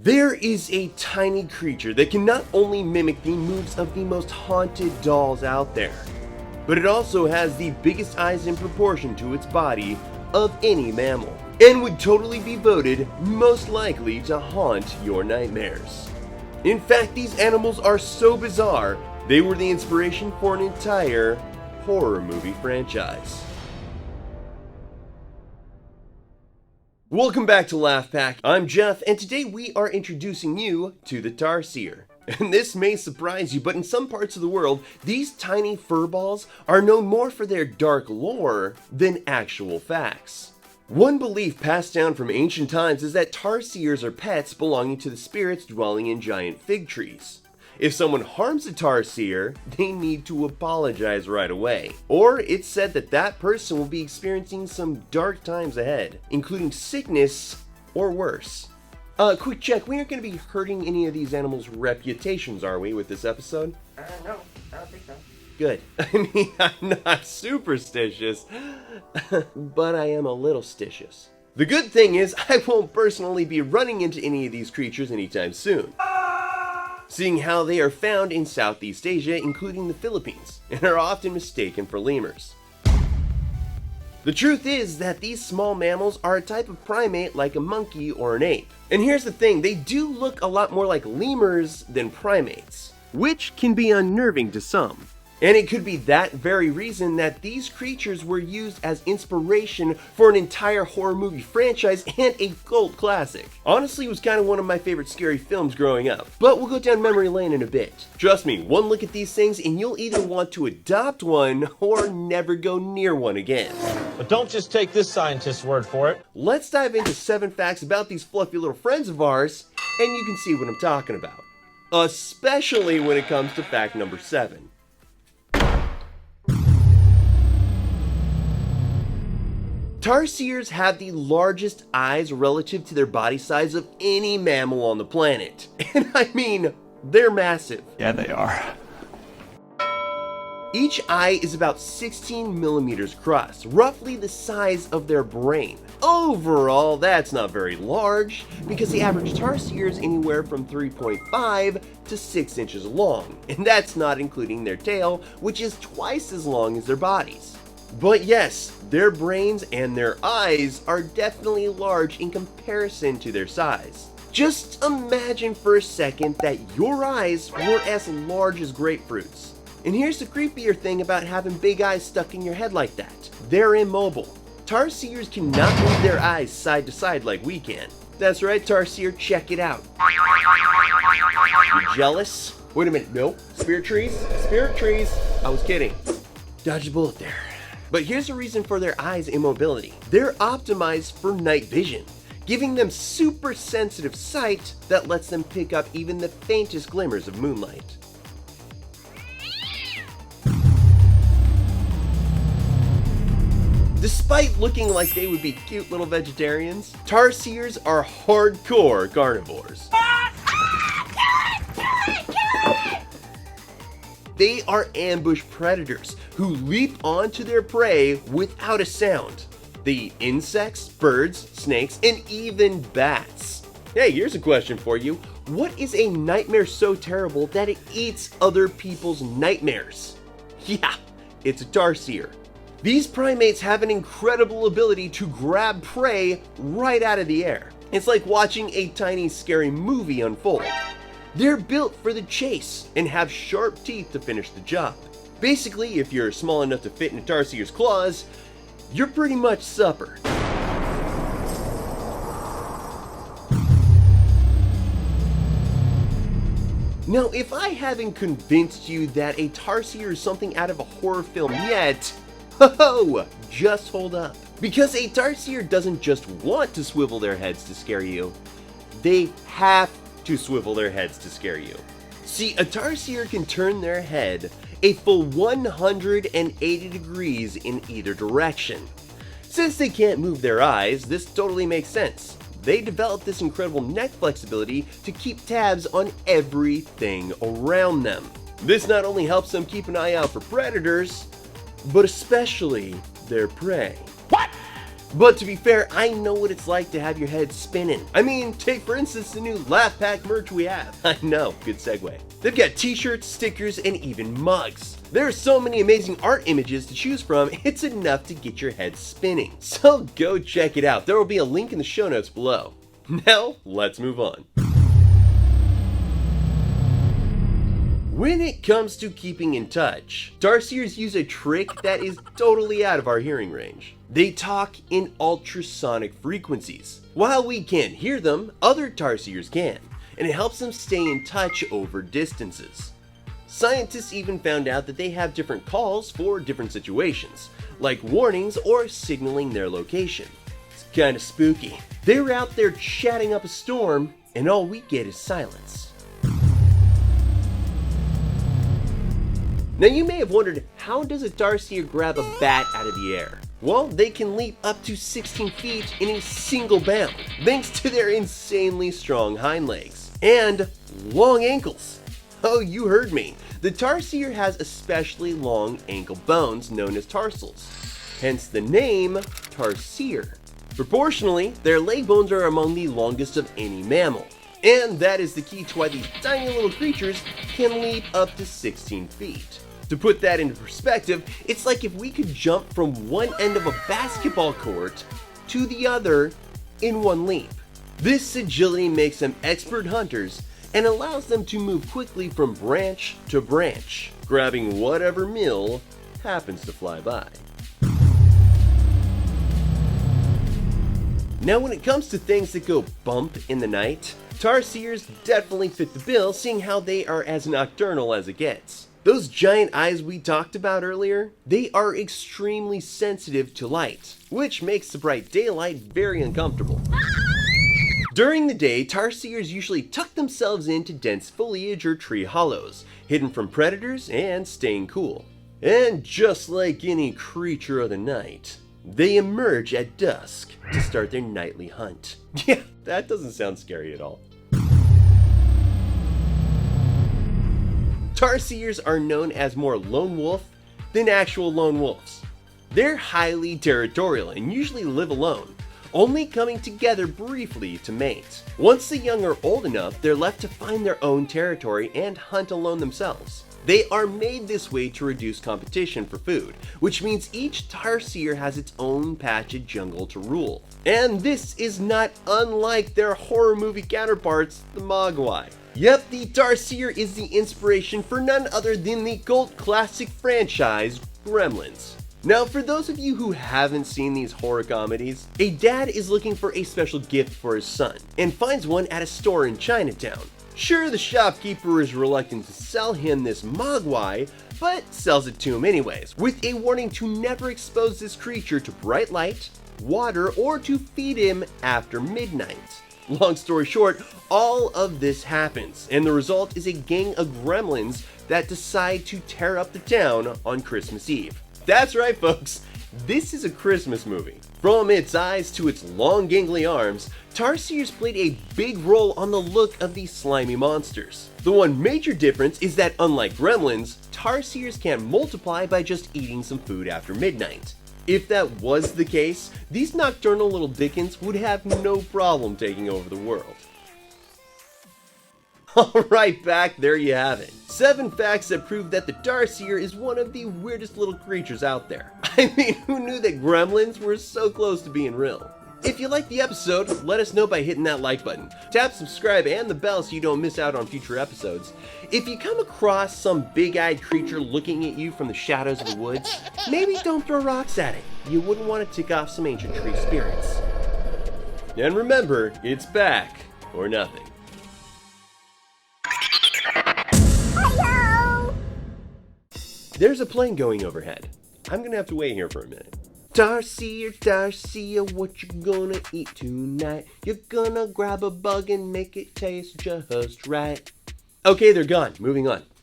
There is a tiny creature that can not only mimic the moves of the most haunted dolls out there, but it also has the biggest eyes in proportion to its body of any mammal, and would totally be voted most likely to haunt your nightmares. In fact, these animals are so bizarre, they were the inspiration for an entire horror movie franchise. Welcome back to Laf Pack. I'm Jeff, and today we are introducing you to the Tarsier. And this may surprise you, but in some parts of the world, these tiny furballs are known more for their dark lore than actual facts. One belief passed down from ancient times is that Tarsiers are pets belonging to the spirits dwelling in giant fig trees. If someone harms a Tarsier, they need to apologize right away. Or it's said that that person will be experiencing some dark times ahead, including sickness or worse. Quick check, we aren't going to be hurting any of these animals' reputations, are we, with this episode? No, I don't think so. Good. I mean, I'm not superstitious, but I am a little stitious. The good thing is, I won't personally be running into any of these creatures anytime soon, seeing how they are found in Southeast Asia, including the Philippines, and are often mistaken for lemurs. The truth is that these small mammals are a type of primate like a monkey or an ape. And here's the thing, they do look a lot more like lemurs than primates, which can be unnerving to some. And it could be that very reason that these creatures were used as inspiration for an entire horror movie franchise and a cult classic. Honestly, it was kind of one of my favorite scary films growing up, but we'll go down memory lane in a bit. Trust me, one look at these things and you'll either want to adopt one or never go near one again. But don't just take this scientist's word for it. Let's dive into 7 facts about these fluffy little friends of ours, and you can see what I'm talking about. Especially when it comes to fact number 7. Tarsiers have the largest eyes relative to their body size of any mammal on the planet. And I mean, they're massive. Yeah, they are. Each eye is about 16 millimeters across, roughly the size of their brain. Overall, that's not very large, because the average Tarsier is anywhere from 3.5 to 6 inches long, and that's not including their tail, which is twice as long as their bodies. But yes, their brains and their eyes are definitely large in comparison to their size. Just imagine for a second that your eyes were as large as grapefruits. And here's the creepier thing about having big eyes stuck in your head like that. They're immobile. Tarsiers cannot move their eyes side to side like we can. That's right, Tarsier, check it out. You jealous? Wait a minute, no. Spirit trees? Spirit trees. I was kidding. Dodged a bullet there. But here's the reason for their eyes' immobility. They're optimized for night vision, giving them super sensitive sight that lets them pick up even the faintest glimmers of moonlight. Despite looking like they would be cute little vegetarians, Tarsiers are hardcore carnivores. They are ambush predators who leap onto their prey without a sound. They eat insects, birds, snakes, and even bats. Hey, here's a question for you. What is a nightmare so terrible that it eats other people's nightmares? Yeah, it's a Tarsier. These primates have an incredible ability to grab prey right out of the air. It's like watching a tiny scary movie unfold. They're built for the chase and have sharp teeth to finish the job. Basically, if you're small enough to fit in a Tarsier's claws, you're pretty much supper. Now, if I haven't convinced you that a Tarsier is something out of a horror film yet, ho, just hold up. Because a Tarsier doesn't just want to swivel their heads to scare you, they have to swivel their heads to scare you. See, a Tarsier can turn their head a full 180 degrees in either direction. Since they can't move their eyes, this totally makes sense. They developed this incredible neck flexibility to keep tabs on everything around them. This not only helps them keep an eye out for predators, but especially their prey. What? But to be fair, I know what it's like to have your head spinning. I mean, take for instance the new Laf Pack merch we have. I know, good segue. They've got t-shirts, stickers, and even mugs. There are so many amazing art images to choose from, it's enough to get your head spinning. So go check it out. There will be a link in the show notes below. Now, let's move on. When it comes to keeping in touch, Tarsiers use a trick that is totally out of our hearing range. They talk in ultrasonic frequencies. While we can't hear them, other Tarsiers can, and it helps them stay in touch over distances. Scientists even found out that they have different calls for different situations, like warnings or signaling their location. It's kinda spooky. They were out there chatting up a storm, and all we get is silence. Now you may have wondered, how does a Tarsier grab a bat out of the air? Well, they can leap up to 16 feet in a single bound, thanks to their insanely strong hind legs and long ankles. Oh, you heard me. The Tarsier has especially long ankle bones known as tarsals, hence the name Tarsier. Proportionally, their leg bones are among the longest of any mammal, and that is the key to why these tiny little creatures can leap up to 16 feet. To put that into perspective, it's like if we could jump from one end of a basketball court to the other in one leap. This agility makes them expert hunters and allows them to move quickly from branch to branch, grabbing whatever meal happens to fly by. Now when it comes to things that go bump in the night, Tarsiers definitely fit the bill, seeing how they are as nocturnal as it gets. Those giant eyes we talked about earlier, they are extremely sensitive to light, which makes the bright daylight very uncomfortable. During the day, Tarsiers usually tuck themselves into dense foliage or tree hollows, hidden from predators and staying cool. And just like any creature of the night, they emerge at dusk to start their nightly hunt. Yeah, that doesn't sound scary at all. Tarsiers are known as more lone wolf than actual lone wolves. They're highly territorial and usually live alone, only coming together briefly to mate. Once the young are old enough, they're left to find their own territory and hunt alone themselves. They are made this way to reduce competition for food, which means each Tarsier has its own patch of jungle to rule. And this is not unlike their horror movie counterparts, the Mogwai. Yep, the Tarsier is the inspiration for none other than the cult classic franchise, Gremlins. Now, for those of you who haven't seen these horror comedies, a dad is looking for a special gift for his son and finds one at a store in Chinatown. Sure, the shopkeeper is reluctant to sell him this Mogwai, but sells it to him anyways, with a warning to never expose this creature to bright light, water, or to feed him after midnight. Long story short, all of this happens, and the result is a gang of gremlins that decide to tear up the town on Christmas Eve. That's right, folks, this is a Christmas movie. From its eyes to its long gangly arms, Tarsiers played a big role on the look of these slimy monsters. The one major difference is that unlike gremlins, Tarsiers can't multiply by just eating some food after midnight. If that was the case, these nocturnal little dickens would have no problem taking over the world. Alright, back, there you have it. 7 facts that prove that the Tarsier is one of the weirdest little creatures out there. I mean, who knew that gremlins were so close to being real? If you liked the episode, let us know by hitting that like button. Tap subscribe and the bell so you don't miss out on future episodes. If you come across some big-eyed creature looking at you from the shadows of the woods, maybe don't throw rocks at it. You wouldn't want to tick off some ancient tree spirits. And remember, it's back or nothing. Hello! There's a plane going overhead. I'm gonna have to wait here for a minute. Tarsier, Tarsier, what you gonna eat tonight? You're gonna grab a bug and make it taste just right. Okay, they're gone. Moving on.